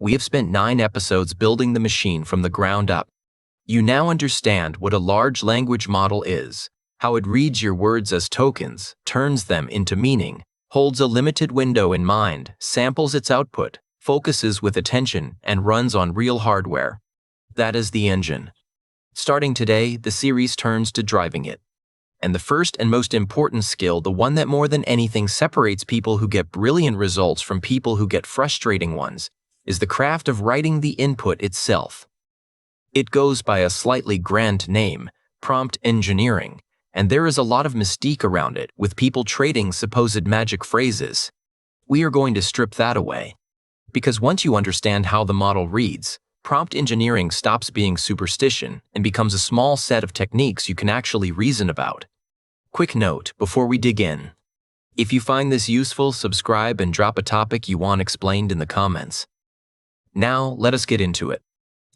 We have spent 9 episodes building the machine from the ground up. You now understand what a large language model is, how it reads your words as tokens, turns them into meaning, holds a limited window in mind, samples its output, focuses with attention, and runs on real hardware. That is the engine. Starting today, the series turns to driving it. And the first and most important skill, the one that more than anything separates people who get brilliant results from people who get frustrating ones, is the craft of writing the input itself. It goes by a slightly grand name, prompt engineering, and there is a lot of mystique around it, with people trading supposed magic phrases. We are going to strip that away. Because once you understand how the model reads, prompt engineering stops being superstition and becomes a small set of techniques you can actually reason about. Quick note before we dig in. If you find this useful, subscribe and drop a topic you want explained in the comments. Now, let us get into it.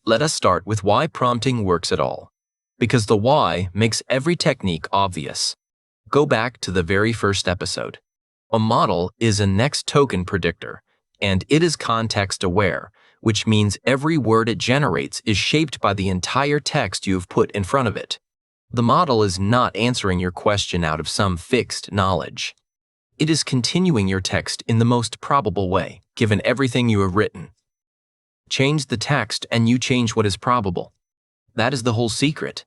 Let us start with why prompting works at all. Because the why makes every technique obvious. Go back to the very first episode. A model is a next token predictor, and it is context-aware, which means every word it generates is shaped by the entire text you have put in front of it. The model is not answering your question out of some fixed knowledge. It is continuing your text in the most probable way, given everything you have written. Change the text and you change what is probable. That is the whole secret.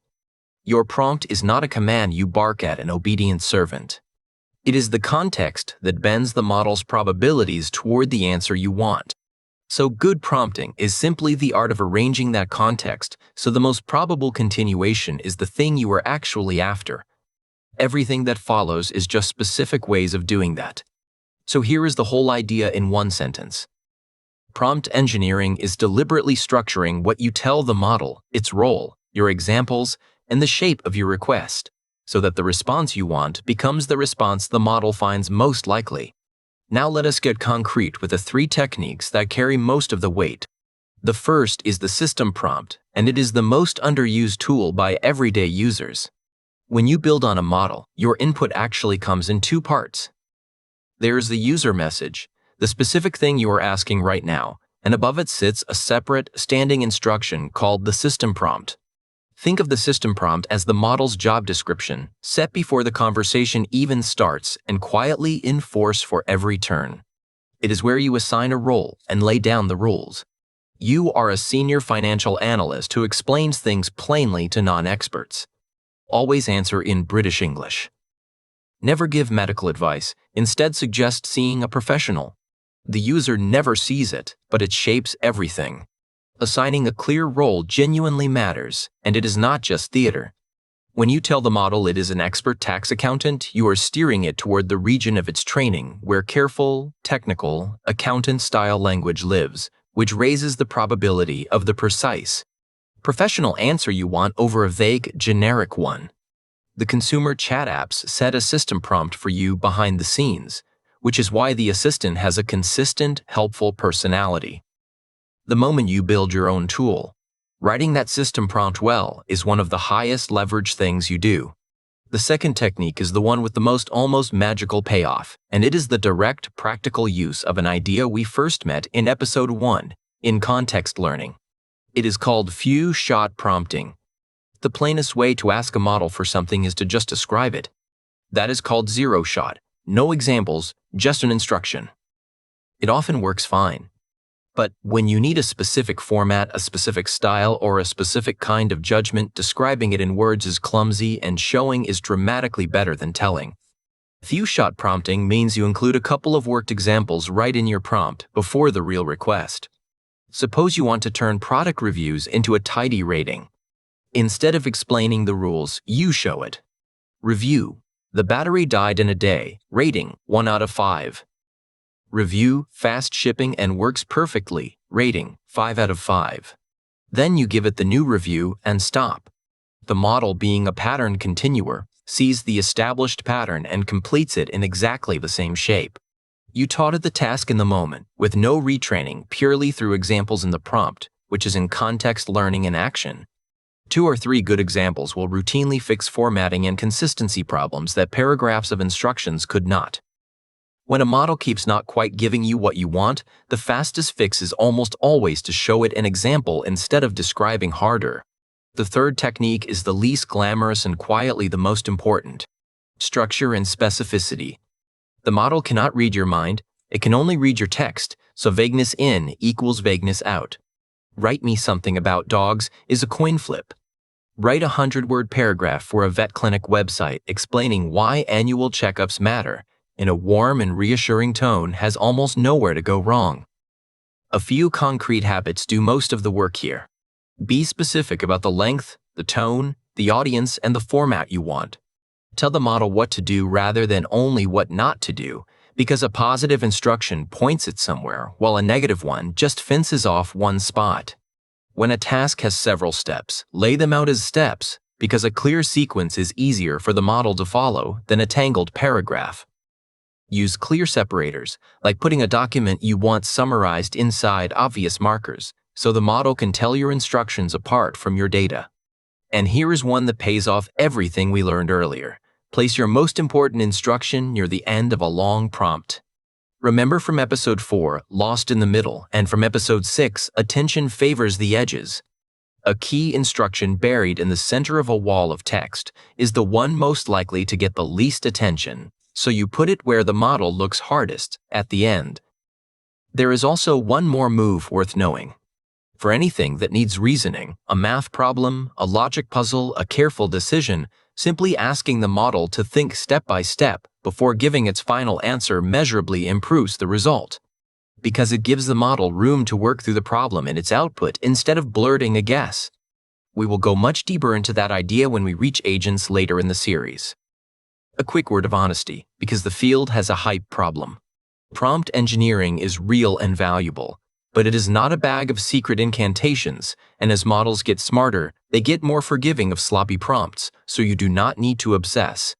Your prompt is not a command you bark at an obedient servant. It is the context that bends the model's probabilities toward the answer you want. So good prompting is simply the art of arranging that context so the most probable continuation is the thing you are actually after. Everything that follows is just specific ways of doing that. So here is the whole idea in one sentence. Prompt engineering is deliberately structuring what you tell the model, its role, your examples, and the shape of your request, so that the response you want becomes the response the model finds most likely. Now let us get concrete with the 3 techniques that carry most of the weight. The first is the system prompt, and it is the most underused tool by everyday users. When you build on a model, your input actually comes in 2 parts. There is the user message, the specific thing you are asking right now, and above it sits a separate, standing instruction called the system prompt. Think of the system prompt as the model's job description, set before the conversation even starts and quietly in force for every turn. It is where you assign a role and lay down the rules. You are a senior financial analyst who explains things plainly to non-experts. Always answer in British English. Never give medical advice, instead suggest seeing a professional. The user never sees it, but it shapes everything. Assigning a clear role genuinely matters, and it is not just theater. When you tell the model it is an expert tax accountant, you are steering it toward the region of its training where careful, technical, accountant-style language lives, which raises the probability of the precise, professional answer you want over a vague, generic one. The consumer chat apps set a system prompt for you behind the scenes, which is why the assistant has a consistent, helpful personality. The moment you build your own tool, writing that system prompt well is one of the highest leverage things you do. The second technique is the one with the most almost magical payoff, and it is the direct, practical use of an idea we first met in episode 1, in context learning. It is called few-shot prompting. The plainest way to ask a model for something is to just describe it. That is called zero-shot. No examples, just an instruction. It often works fine. But when you need a specific format, a specific style, or a specific kind of judgment, describing it in words is clumsy and showing is dramatically better than telling. Few-shot prompting means you include a couple of worked examples right in your prompt before the real request. Suppose you want to turn product reviews into a tidy rating. Instead of explaining the rules, you show it. Review: the battery died in a day. Rating: 1 out of 5. Review: fast shipping and works perfectly. Rating: 5 out of 5. Then you give it the new review and stop. The model, being a pattern continuer, sees the established pattern and completes it in exactly the same shape. You taught it the task in the moment, with no retraining, purely through examples in the prompt, which is in context learning in action. 2 or 3 good examples will routinely fix formatting and consistency problems that paragraphs of instructions could not. When a model keeps not quite giving you what you want, the fastest fix is almost always to show it an example instead of describing harder. The third technique is the least glamorous and quietly the most important: structure and specificity. The model cannot read your mind, it can only read your text, so vagueness in equals vagueness out. Write me something about dogs is a coin flip. Write a 100-word paragraph for a vet clinic website explaining why annual checkups matter in a warm and reassuring tone has almost nowhere to go wrong. A few concrete habits do most of the work here. Be specific about the length, the tone, the audience, and the format you want. Tell the model what to do rather than only what not to do, because a positive instruction points it somewhere, while a negative one just fences off one spot. When a task has several steps, lay them out as steps, because a clear sequence is easier for the model to follow than a tangled paragraph. Use clear separators, like putting a document you want summarized inside obvious markers, so the model can tell your instructions apart from your data. And here is one that pays off everything we learned earlier. Place your most important instruction near the end of a long prompt. Remember from episode 4, lost in the middle, and from episode 6, attention favors the edges. A key instruction buried in the center of a wall of text is the one most likely to get the least attention, so you put it where the model looks hardest, at the end. There is also one more move worth knowing. For anything that needs reasoning, a math problem, a logic puzzle, a careful decision, simply asking the model to think step by step before giving its final answer measurably improves the result, because it gives the model room to work through the problem in its output instead of blurting a guess. We will go much deeper into that idea when we reach agents later in the series. A quick word of honesty, because the field has a hype problem. Prompt engineering is real and valuable, but it is not a bag of secret incantations, and as models get smarter, they get more forgiving of sloppy prompts, so you do not need to obsess.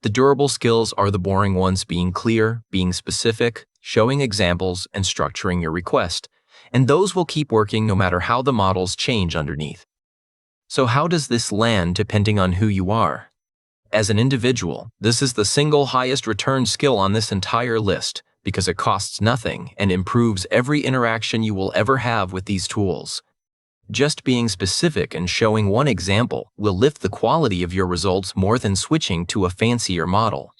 The durable skills are the boring ones: being clear, being specific, showing examples, and structuring your request, and those will keep working no matter how the models change underneath. So how does this land depending on who you are? As an individual, this is the single highest return skill on this entire list because it costs nothing and improves every interaction you will ever have with these tools. Just being specific and showing one example will lift the quality of your results more than switching to a fancier model.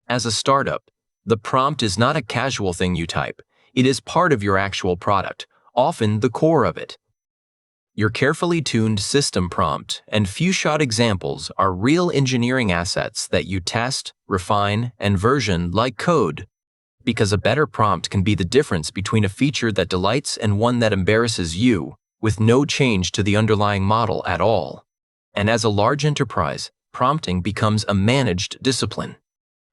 As a startup, the prompt is not a casual thing you type. It is part of your actual product, often the core of it. Your carefully tuned system prompt and few-shot examples are real engineering assets that you test, refine, and version like code. Because a better prompt can be the difference between a feature that delights and one that embarrasses you, with no change to the underlying model at all. And as a large enterprise, prompting becomes a managed discipline.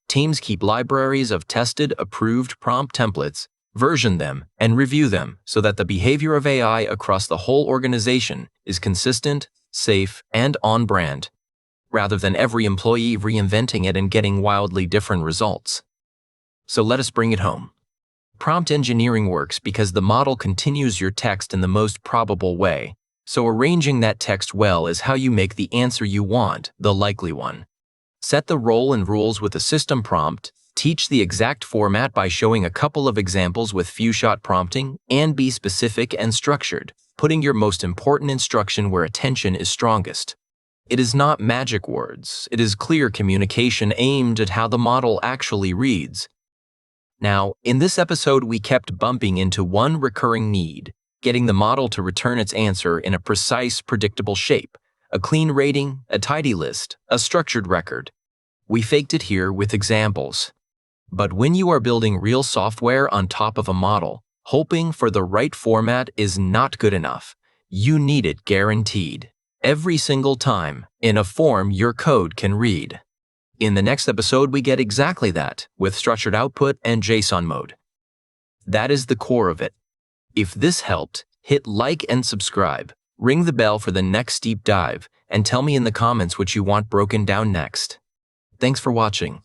Teams keep libraries of tested, approved prompt templates, version them, and review them so that the behavior of AI across the whole organization is consistent, safe, and on-brand, rather than every employee reinventing it and getting wildly different results. So let us bring it home. Prompt engineering works because the model continues your text in the most probable way, so arranging that text well is how you make the answer you want the likely one. Set the role and rules with a system prompt, teach the exact format by showing a couple of examples with few-shot prompting, and be specific and structured, putting your most important instruction where attention is strongest. It is not magic words, it is clear communication aimed at how the model actually reads. Now, in this episode we kept bumping into one recurring need, getting the model to return its answer in a precise, predictable shape, a clean rating, a tidy list, a structured record. We faked it here with examples. But when you are building real software on top of a model, hoping for the right format is not good enough. You need it guaranteed, every single time, in a form your code can read. In the next episode, we get exactly that, with structured output and JSON mode. That is the core of it. If this helped, hit like and subscribe, ring the bell for the next deep dive, and tell me in the comments what you want broken down next. Thanks for watching.